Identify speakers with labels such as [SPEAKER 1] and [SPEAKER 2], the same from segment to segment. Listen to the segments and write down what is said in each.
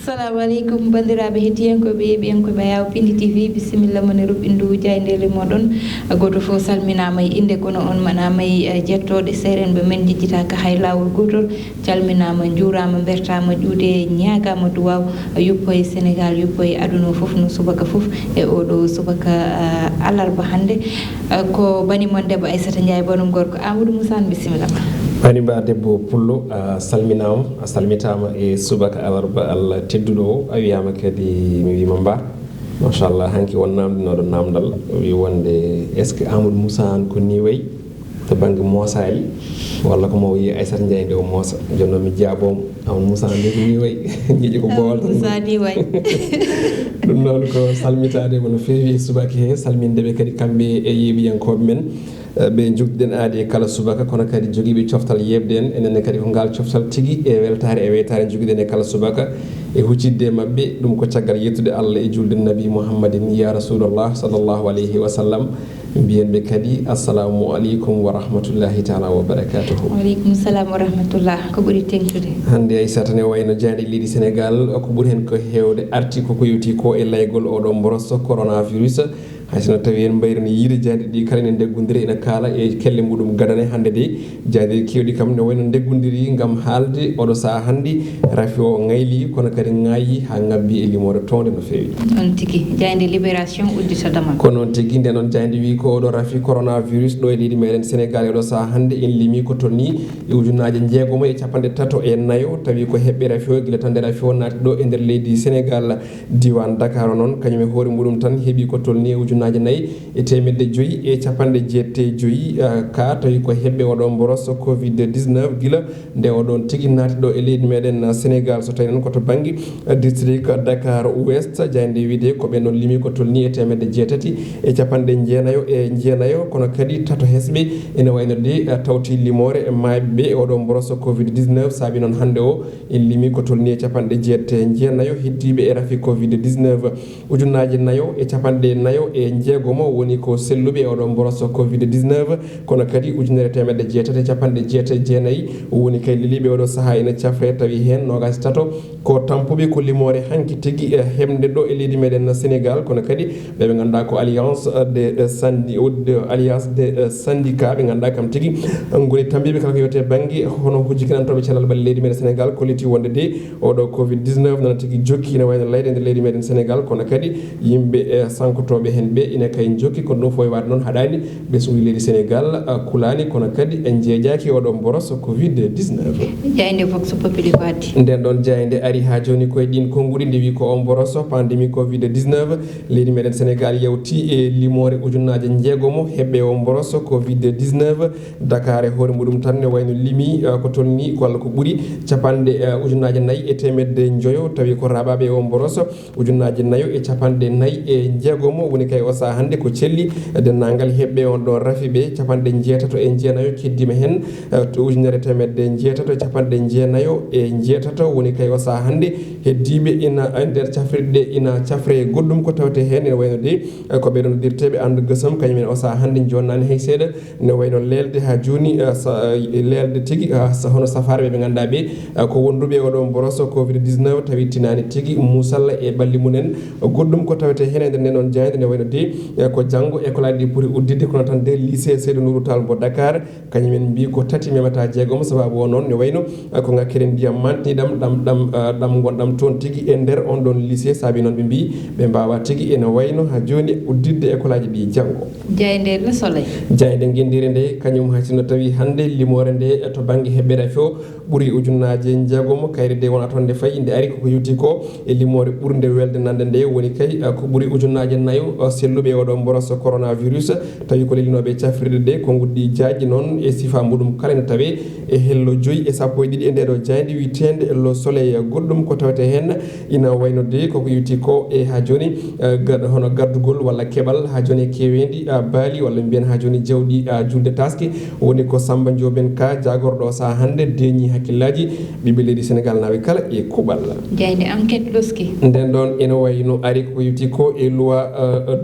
[SPEAKER 1] assalamu aleykum bandiraɓe hettiyankoɓe ɓiyankoɓe yaw Pindi TV bisimilla mone ruɓindu jaydele moɗon goto fof salminama e inde kono on manama e jettoɗe serenɓe men jejjitaka hay lawol gotol calminama juurama bertama ƴuude ñagama duwaw yuppo e Sénégal yuppo e aduna foof no subaka foof e oɗo subaka alarba hande ko banimon debbo Aissata Ndiaye bonum gorko Amadou Moussa bisimilla ma
[SPEAKER 2] banimba debbo pullo a salminama a salmitama e subaka alarba Allah tedduɗo o a wiyama kadi mi wima mba machallah hanki won namdinoɗo namdal wi wonde est ce que Amadou Moussa an ko ni wayi to banggue moosali walla ko mo wi Aissata Ndiaye nde o moosa jonnon mi jaabomo Amadou Moussa nde ko ni wayi jiiƴi ko bowal
[SPEAKER 1] Moussa ni wayi
[SPEAKER 2] ɗum noon ko salmitade no feewi e subaka he salmindeɓe kadi kamɓe e yeeɓiyankoɓe men ɓe jogɗen aadi e kala subaka kono kadi joguiɓe coftal yebde en enenne kadi ko ngal coftal tigui e weltare e weytare joguiɗen e kala subaka e huccidde mabɓe ɗum ko caggal yettude Allah e julde nabi Muhammadin ya Rasulullah sallllahu alayhi wa sallam mbiyenɓe kadi assalamu aleykum wa rahmatullahi taala wa barakatuhu.
[SPEAKER 1] waaleykum salam wa rahmatullah ko ɓuuri tengtude
[SPEAKER 2] hande Aissata ne wayno jande leydi Sénégal ko ɓuuri hen ko hewde arti koko yewti ko e laygol oɗo mborosto coronavirus haysono tawi en mbayrini yiide jandi ɗi kala ne deggodiri ene kaala e kelle muɗum gadane hande de jandi kewɗi kam ne wayno deggodiri gam haalde oɗo saaha hande rafi o ngayli kono kadi ngaayi ha ngabbi e limore tonde no fewi
[SPEAKER 1] on tigui jandi libération udditadama
[SPEAKER 2] ko noon tigui nden noon jandi wi ko oɗo rafi coronavirus ɗo e leydi meɗen Sénégal e oɗo saaha hande en limi ko tonni e ujunnaje jeegomo e capanɗe tato e naayo tawi ko heɓɓe rafi o guila tan nde rafi o naati ɗo e nder leydi Sénégal diwan Dakar noon kañum e hoore muɗum tan heeɓi ko tolni e ujunaje nayyi e temedde joyyi e capanɗe jeette joyyi ka tawi ko heɓɓe oɗon mboros covid 19 guila nde oɗon tigui naati ɗo e leydi meɗen Sénégal so tawi noon koto banggue district Dakar Ouest jayde wiide ko ɓe noon limi ko tolni e temedde jeetati e capanɗe jeenayo kono kadi tato hesɓe ene wayno de tawti limore e maɓeɓe oɗon mboros covid 19 saabi noon hande o en limi ko tolni e capanɗe jeette jeenayo heddiɓe e rafi covid 19 ujunnaje nayo e capanɗe nayo e jeegomo woni ko selluɓe oɗon mboroso covid 19 kono kadi ujunere temedde jeetati capanɗe jeete jeenayyi woni kay liliɓe oɗo saaha ene cafre tawi hen nogas tato ko tampuɓe ko limore hanki tigui hemde ɗo e leydi meɗen Sénégal kono kadi ɓeɓe ganduɗa ko alliance des syndicats ɓe ganduɗa kam tigui goni tambiɓe kala ko yewte banggue hono hujjikinantoɓe cellal ɓalle leydi meɗen Sénégal kolliti wonde de oɗo covid 19 nana tigui jokki ne wayno layde nder leydi meɗen Sénégal kono kadi yimɓe sankotoɓe hen ɓe ina kay jokki kono ɗum fof wade noon haɗani ɓe sohli leydi Sénégal kulani kono kadi en jeejaki oɗo mboros covid 19
[SPEAKER 1] jayde vox populi ko addi
[SPEAKER 2] nden ɗon jayde ari ha joni koye ɗin konnguli nde wi ko o mboros pandémie covid 19 leydi meɗen Sénégal yewti e limore ujunnaje jeegomo heɓɓe o mboros covid 19 Dakar e hoore muɗum tan ne wayno limi ko tolni walla ko ɓuuri capanɗe ujunnaje nayyi e temedde joyo tawi ko raɓaɓe o mboros ujunnaje nayo e capanɗe nayyi e jeegomo woni kay o saaha hande ko celli dennagal heɓɓe on ɗon rafi ɓe capanɗe jeetato e jeenayo keddima hen to ujunere temedde jeetato e capanɗe jeenayo e jeetato woni kay o saaha hande heddiɓe ina nder cafrirɗe ina cafre goɗɗum ko tawte hen ene wayno de ko ɓeɗon noddirteɓe andu gësam kañumen o saaha hande jonnani hay seeɗa ne wayno lelde ha joni lelde tigui hono safarɓe ɓe ganduɗa ɓe ko wonduɓe oɗo mboroso covid 19 tawi tinani tigui musalla e balli munen goɗɗum ko tawte hen e nder nden on jayde ne wayno de ko janggo école aji ɗi ɓuuri uddidde kono tan de lycée Seydou Nourou Tall mo Dakar kañumen mbi ko tati memata jeegom sababu o noon ne wayno ko ngakkere ndiyam mantiniɗam ɗam gonɗam toon tigui e nder on ɗon lycée saabi noon ɓe mbi ɓe mbawa tigui ene wayno ha joni uddidde école aji ɗi janggo
[SPEAKER 1] jayde no solay
[SPEAKER 2] jayde guendire nde kañum haysinno tawi hande limore nde to banggue heɓɓe rafi o ɓuuri ujunnaje jeegomo kayre de wona toon nde fayi nde ari koko yewti ko e limore ɓurde welde nande nde woni kay ko ɓuuri ujunnaje nayo selluɓe oɗo mboros coronavirus tawi ko lelinoɓe cafrirde de ko guddi jaaji noon e sifa muɗum kala ne tawe e hello joyyi e sappo e ɗiɗi e ndeɗo jayde witende le soleil goɗɗum ko tawete hen ina wayno de koko yewti ko e ha joni hono gardugol walla keɓal ha joni e kewendi baali walla mbiyen ha joni jawɗi julde taske woni ko Samba Dioben ka jagorɗo sa hande deñi hakkillaji ɓiɓɓe leydi Sénégal naɓe kala e kuɓal
[SPEAKER 1] jayde enquête ɗoski
[SPEAKER 2] nden ɗon ene wayno ari ko yewti ko e loi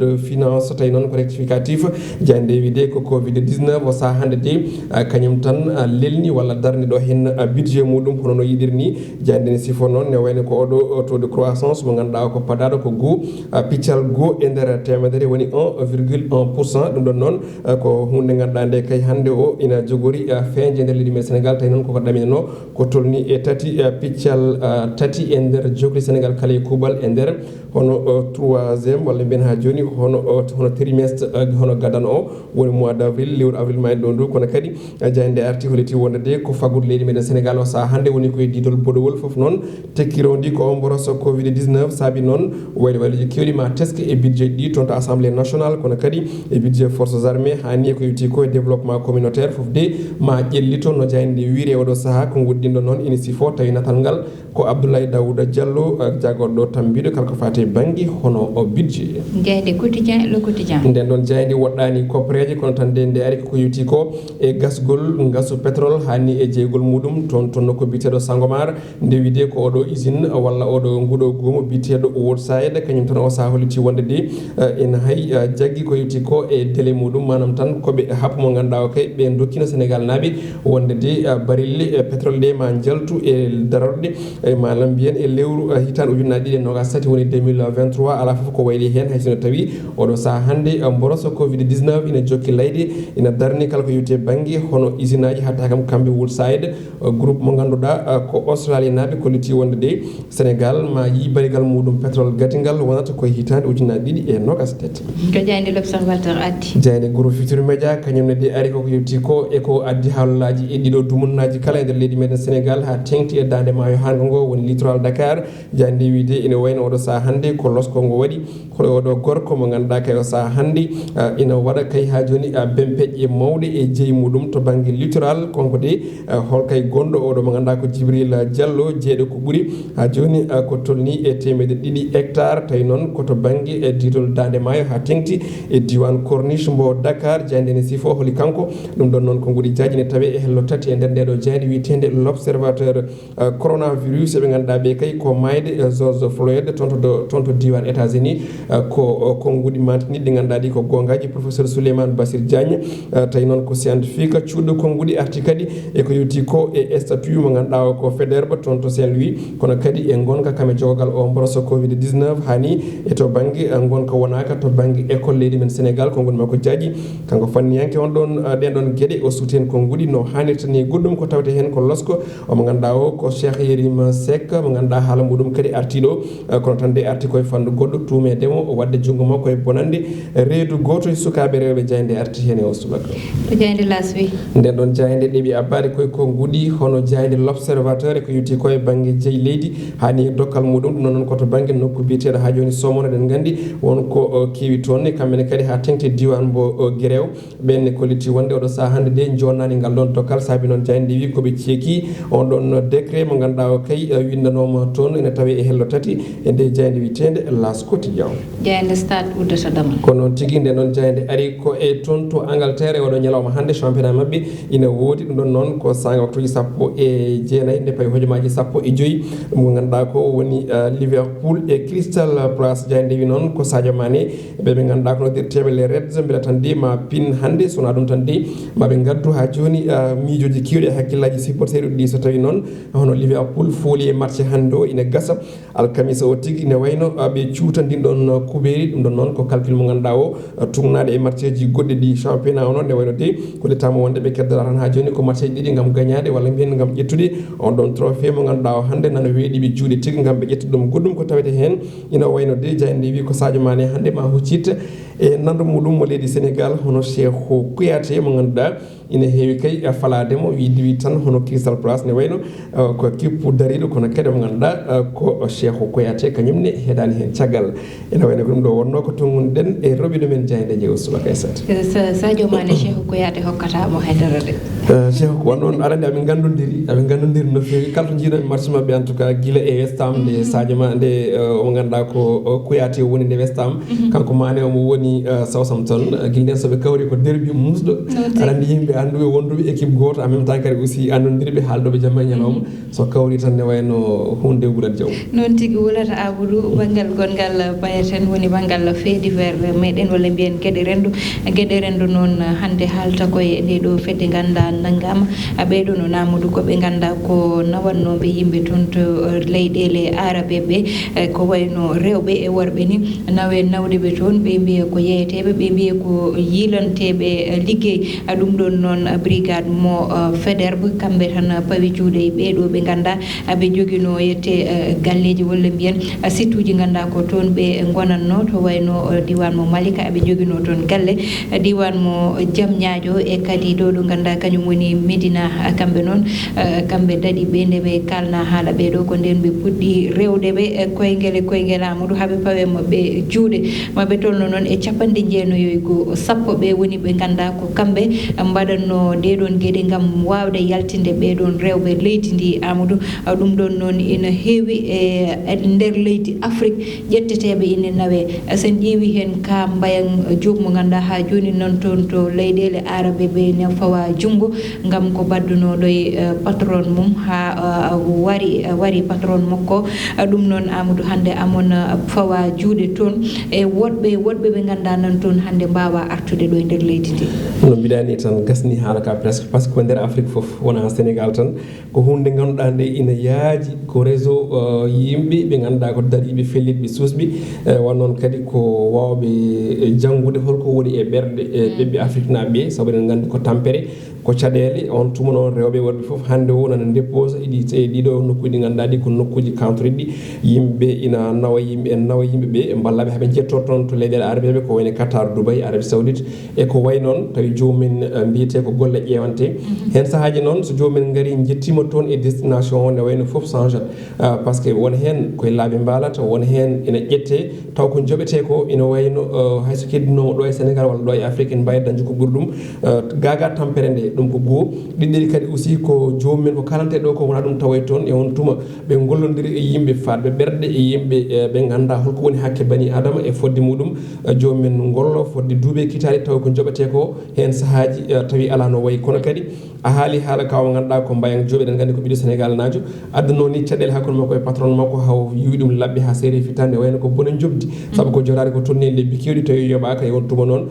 [SPEAKER 2] de finance tay non ko rectificatif jande wide ko covid 19 o sa hande de kanyum tan lelni wala darni do hen budget mudum hono no yidirni jande ne sifo non ne wayne ko odo taux de croissance mo ganda ko padado ko go piccal go e der temedere woni 1,1% dum don non ko hunde ganda de kay hande o ina jogori feñje nder leydi men Sénégal tay non ko damino ko tolni e tati piccal tati e nder jogri Sénégal kala kubal e nder hono 3e walla ben ha joni hono trimestre hono gadan o woni mois d'avril lewru avril may do ndu kono kadi jande article ti wonde ko fagude leydi men Sénégal o sa hande woni koy didol bodowol fof non tekkirondi ko omboroso covid 19 sabi non wayde waliji kewdi ma teske e budget di tonto assemblée nationale kono kadi e budget forces armées hani ko yuti ko développement communautaire fof de ma jellito no jande wiire odo saha ko goddindo non inisi fo tawi natal ngal ko Abdoulaye Daouda Diallo jagordo tambido kalko fate bangi hono o budget
[SPEAKER 1] jayde quotidien le quotidien
[SPEAKER 2] den don jayde woddani kopreje kono tan de ari ko yuti ko e gasgol gasu pétrole hani e jeygol mudum ton ko bitedo Sangomar nde wide ko odo usine walla odo ngudo gomo bitedo Woodside kanyum tan o sa holiti wonde de en hay jaggi ko yuti ko e délai mudum manam tan ko be happu mo ganda o kay be dokkino Sénégal nabi wonde de baril pétrole de ma jaltu e darorde e malam bien e lewru hitan ujunnaadi de noga sati woni 2023 ala fof ko wayli hen hay sino tawi odo sa hande mboroso covid 19 ina jokki layde ina darni kala ko yuti bangi hono usine aji hatta kam kambe Woodside groupe mo ganduda ko Australie nabi ko liti wonde de Sénégal ma yi barigal mudum pétrole gatingal wonata ko hitande ujunnaadi e noga sati
[SPEAKER 1] ko jayde l'observateur addi
[SPEAKER 2] jayde groupe futur media kanyum ne de ari ko yuti ko e ko addi hawlaji e dido dumunnaji kala e der leydi meden Sénégal ha tengti e dande mayo hango ngo woni littoral Dakar jande wiide ina wayno odo sa hande ko losko ngo wadi ko odo gorko mo ganda kay o sa hande ina wada kay ha joni bempeje mawde e jeey mudum to bangi littoral konko de hol kay gondo odo mo ganda ko Jibril Diallo jeedo ko buri ha joni ko tolni e temede didi hectare tay non ko to bangi e didol dande mayo ha tengti e diwan corniche mbo Dakar jande ne sifo holi kanko dum don non ko ngudi jaaji ne tawe e hello tati e der dedo jande wiitende l'observateur coronavirus be ganda be kay ko mayde George Floyd tonto diwan États-Unis ko ngudi mantini di ganda di ko gongaji professeur Souleymane Bassir Diagne tay non ko scientifique ciudo ko ngudi arti kadi e ko yuti ko e statut mo ganda ko Faidherbe tonto Saint-Louis kono kadi e gonga kame jogal o mboroso covid 19 hani e to bangi gonka wonaka to bangi école leydi men Sénégal ko ngoni mako jaaji kanko fanni yanke on don den don gede o suten ko ngudi no hanirta ni goddum ko tawte hen ko losko o mo ganda o ko Cheikh Yerim Seck mo ganda hala mudum kadi artido kono tan de arti koy fandu goddo tume demo wadde jungo makko e bonande reedu goto e sukabe rewbe jayde arti hen e o subaka
[SPEAKER 1] to jayde laswi
[SPEAKER 2] den don jayde debi abari koy ko ngudi hono jayde l'observateur ko yuti koy bangi jeey leydi hani dokkal mudum non ko to bangi nokku biitedo ha joni somono den gandi won ko kiwi tonne kamene kadi ha tengte diwan bo gerew benne ko liti wonde odo sa hande de jonnani ngal don dokkal sabi non jayde wi ko be cieki on don décret mo ganda o kay windanoma ton ina tawi e hello tati e de jayde witende las quotidien
[SPEAKER 1] jayde stade uddata damal
[SPEAKER 2] ko non tigi nde non jayde ari ko e tonto Angleterre odo nyalawma hande championnat mabbe ina wodi dum don non ko sanga waktuji sappo e jeenay nde pay hojomaji sappo e joyi mo ganda ko woni Liverpool e Crystal Palace jayde wi non ko Sadio Mané be ganda ko dirtebe les Reds bila tan de ma pin hande sona dum tan de mabe gaddu ha joni mijoji kiwde hakkillaji supporter di so tawi non hono Liverpool fooli e match hando ina gasa alkamisa o tigi ne wayno be ciutandin don kuberi dum don non ko calcul mo ganda o tungnade e matcheji godde di championnat non ne wayno de ko le tamo wonde be keddara tan ha joni ko matcheji didi ngam gagnade walla bien ngam jettude on don trophée mo ganda o hande nana weedi be juude tigi ngam be jettudum goddum ko tawete hen ina wayno de jayde wi ko Sadio Mané hande ma huccita e nandu mudum mo leydi Sénégal hono Cheikhou Kouyaté mo ganduɗa ina heewi kay falademo wi tan hono Crystal Palace ne wayno ko kippu dariɗo kono kadi mo ganduɗa ko Cheikhou Kouyaté kañumne heɗani hen caggal ene wayno ko ɗum ɗo wonno ko tongunden e roɓiɗo men jayde jeewo subaka e sat
[SPEAKER 1] Sadio Mané Cheikhou Kouyaté hokkatamo haydara de
[SPEAKER 2] Cheikhou won noon aɗa andi aɓe gandodiri no fewi kala to jiiɗo match mabɓe en tout cas guila e West Ham nde Sadio Mané nde omo ganduɗa ko Kouyaté woni nde West Ham kanko Mané omo woni Southampton guilɗen soɓe kawri ko derby musɗo aɗa andi yimɓe anduɓe wonduɓe équipe goto en même temps kadi aussi andodirɓe haaldoɓe jamma e ñalawma so kawri tan ne wayno hunde wuulat jaw
[SPEAKER 1] noon tigi wulata Amadou banggal gongal bayeten woni banggal fait divers meɗen walla mbiyen gueɗe rendu noon hande haalta koye nde ɗo fedde ganda naggama ɓeɗo no Amadou koɓe ganda ko nawannoɓe yimɓe toon to leyɗele arabe ɓe ko wayno rewɓe e worɓe ni nawe nawdeɓe toon ɓe mbiya ko yeeyeteɓe ɓe mbiya ko yilanteɓe liggey ɗum ɗon noon brigade mo Faidherbe kamɓe tan pawi juuɗe e ɓeɗo ɓe ganda ɓe joguino yette galleji walla mbiyen site uji ganda ko toon ɓe gonanno to wayno diwan mo Malika ɓe joguino toon galle diwan mo Diamniadio e kadi ɗo ɗo ganda kañum woni Médina kamɓe noon kamɓe daɗi ɓe nde ɓe kalna haala ɓeɗo ko nden ɓe puɗɗi rewdeɓe koyguel Amadou haaɓe pawe maɓe juuɗe maɓe tolno noon e 90 ɓe woni ɓe ganda ko kamɓe mbaɗanno ɗeɗon gueɗe gam wawde yaltinde ɓeɗon rewɓe leydi ndi Amadou ɗum ɗon noon ina heewi e nder leydi Afrique ƴetteteɓe ina nawe sen ƴeewi hen ka Mbayan Diop mo ganda ha joni noon toon to leyɗele arabe ɓe ne fawa junggo gam ko baddunoɗo e patron mum ha wari patron makko ɗum noon Amadou hande amon fawa juuɗe toon e woɗɓe ɓe ganda nan toon hande mbawa artude ɗo e nder leydi ndi
[SPEAKER 2] no mbiɗani tan gasni haala ka presque par ce que ko nder Afrique foof wona Sénégal tan ko hunde ganduɗa nde ina yaaji ko réseau yimɓe ɓe ganduɗa ko dariɓe fellitɓe susɓe won noon kadi ko wawɓe janggude holko woni e ɓerɗe ɓiɓɓe Afrique naɓe saabu eɗen gandi ko tampere ko caɗele on tuma noon rewɓe worɓe foof hande o nana dépose e ɗiɗo nokkuji ɗi ganduɗa ɗi ko nokkuji kantoriɗi yimɓe ina nawa yimɓeɓe ballaɓe haaɓe jetto toon to leyɗele arabe ɓe ko wayno Qatar Dubai Arabie Saoudite e ko way noon tawi jomumen mbiyete ko golle ƴewante hen saahaji noon so jomumen gaari jettima toon e destination o ne wayno foof change par ce que won hen koye laaɓe mbalata won hen ina ƴette taw ko joɓete ko ina wayno hayso keddinomo ɗo e Sénégal walla ɗo e Afrique en mbawi dañde ko ɓuuri ɗum gaga tampere nde ɗum ko goho ɗiɗɗi kadi aussi ko jomumen ko kalante ɗo ko wona ɗum tawa toon e on tuma ɓe gollodiri e yimɓe fatɓe ɓerɗe e yimɓe ɓe ganda holko woni hakke bani adama e fodde muɗum jomumen gollo fodde duuɓe kitali taw ko joɓete ko hen saahaji tawi ala no wayi kono kadi a haali haala kawo ganduɗa ko Mbayan Diop eɗen gandi ko ɓiɗo Sénégal najo adduno ni caɗele hakkude makko e patron makko haw yiwi ɗum labɓe ha séri fitande wayno ko bone jobdi saabu ko jotade ko tonni lebbi kewɗi tawi yoɓaka e on tuma noon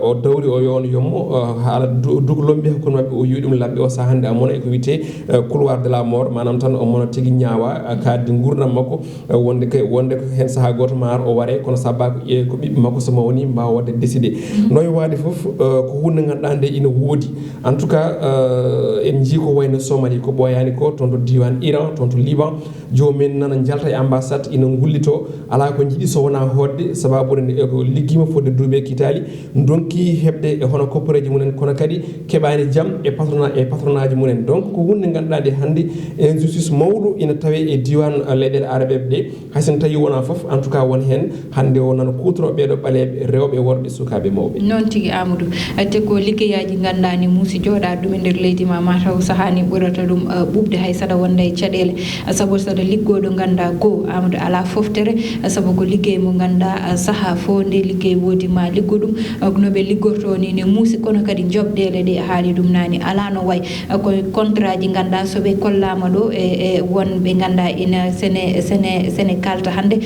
[SPEAKER 2] o dawri o yo on yommo haala duglomɓe hakkude mabɓe o yiwi ɗum labɓe o saaha hande amona e ko wiyete couloir de la mort manam tan o mona tigui ñaawa kadde gurdam makko wonde ko hen saaha goto ma o waare kono sabba ko ɓiɓɓe makko so mawni mbawa wadde décidé noy wade foof ko hunde ganduɗa nde ina woodi en tout cas en jii ko wayno Somalie ko ɓoyani ko toon to diwan Iran toon to Liban jomumen nana jalta e ambassade ina gullito ala ko jiiɗi so wona hodde sababude nde ko liggima fodde duuɓe kitali donki hebde e hono koppareji mumen kono kadi keɓani jaam e patronage mumen donc ko hunde ganduɗa nde hande injustice mawɗo ina tawe e diwan leyɗele arabe ɗe haysen tawi wona foof en tout cas won hen hande o nana kutoro ɓeɗo ɓaleɓe rewɓe worɓe sukaɓe mawɓe
[SPEAKER 1] noon tigui Amadou te ko liggeyaji gandani muusi jooɗa ɗum e nder leydi ma mataw sahani ɓurata ɗum ɓubde hay saɗa wonda e caɗele saabu saɗa liggoɗo ganda goho Amadou ala foftere saabu ko liggey mo ganda saaha fo nde liggey woodi ma liggo ɗum noɓe liggorto ni ne muusi kono kadi jobɗele ɗe haali ɗum nani ala no way koye contrat ji ganda soɓe kollama ɗo e wonɓe ganda ina sene kalta hande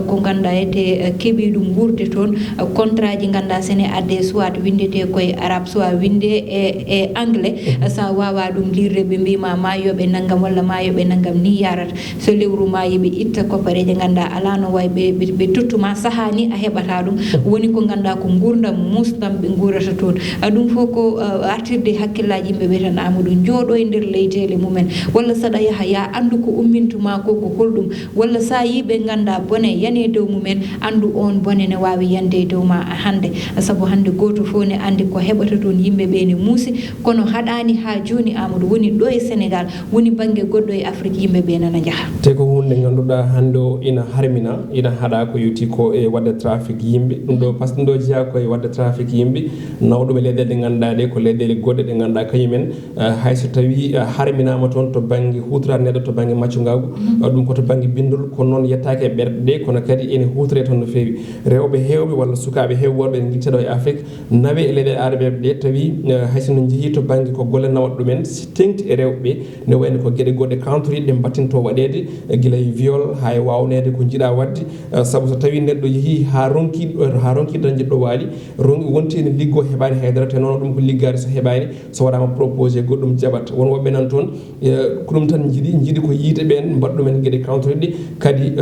[SPEAKER 1] ko ganda ete keeɓi ɗum wurde toon contrat ji ganda sene adde soit windete koye arabe soit winde e anglais sa wawa ɗum lirde ɓe mbima ma yoɓe naggam walla ma yoɓe naggam ni yarata so lewru ma yiɓe itta koppareje ganda ala no way ɓe tottuma saaha ni a heɓata ɗum woni ko ganda ko gurdam musdam ɓe gurata toon ɗum fof ko artirde hakkillaji yimɓe ɓe tan Amadou jooɗo e nder leytele mumen walla saɗa yaaha ya andu ko ummintuma ko holɗum walla sa yiɓe ganda bone yane dow mumen andu on bone ne wawi yande e dow ma hande saabu hande goto fof ne andi ko heɓata toon yimɓe ɓe ne muusi kono haɗani hani ha joni Amadou woni ɗo e Sénégal woni banggue goɗɗo e Afrique yimɓe ɓe nana jaaha
[SPEAKER 2] te ko hunde ganduɗa hande o ina harmina ina haɗa ko yewti ko e wadde trafic yimɓe ɗum ɗo par ce que ɗum ɗo jeeya koye wadde trafic yimɓe nawɗum e leyɗele ɗe ganduɗa ɗe ko leyɗele goɗɗe ɗe ganduɗa kañumen hayso tawi harminama toon to banggue hutorade neɗɗo to banggue maccugagu ɗum koto banggue bindol kono noon yettaki e ɓerɗe ɗe kono kadi ene hutore toon no fewi rewɓe hewɓe walla sukaɓe hewɓe worɓe ene guitteɗo e Afrique nawe e leyɗele arabeɓe ɗe tawi haysono jeehi to banggue ko golle nawat ɗumen si tengti e rewɓe ne wayno ko gueɗe goɗɗe kantoriɗe ɗe battinto waɗede guila e viol ha e wawnede ko jiiɗa wadde saabu so tawi neɗɗo yeehi ha ronki dañde ɗo waali wonti ene liggo heɓani haydara te noon ɗum ko liggade so heɓani so waɗama proposé goɗɗum jaɓat won woɓɓe nan toon ko ɗum tan jiiɗi ko yiite ɓen mbaɗɗumen gueɗe kantoriɗe kadi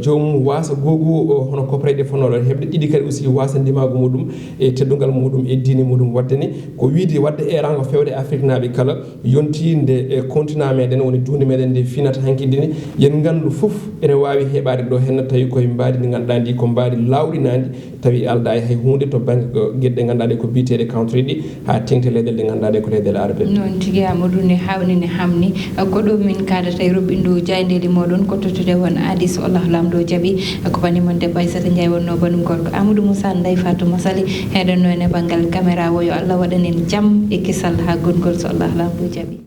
[SPEAKER 2] joomum wasa gogo hono coprayɗe fonnoɗo heɓde ɗiɗi kadi aussi wasa ndimago muɗum e teddugal muɗum e diine muɗum wadde ni ko wiide wadde erango fewde Afrique naaɓe kala yonti nde continent meɗen woni dunde meɗen nde finata hankkidini yen gandu foof ene wawi heɓade ɗo henna tawi koye mbaadi ndi ganduɗa ndi ko mbaadi lawɗinadi tawi alda e hay hunde to banggue gueɗe ɗe ganduɗa ɗe ko biteɗe country ɗi ha tengte leyɗele ɗe ganduɗa ɗe ko leyɗele arabe
[SPEAKER 1] noon tigui Amadou ne hawni ne hamni ko ɗo min kadata e roɓɓindu jaydeli moɗon ko tottude won adi so Allah lamɗo jaaɓi ko banimon debbo Aissata Ndiaye wonno banum gorko Amadou Moussa Ndeye Fatou Sali heɗen no e banggal caméra o yo Allah waɗanen jaam e kisal ha gongol so Allah lamɗo jaaɓi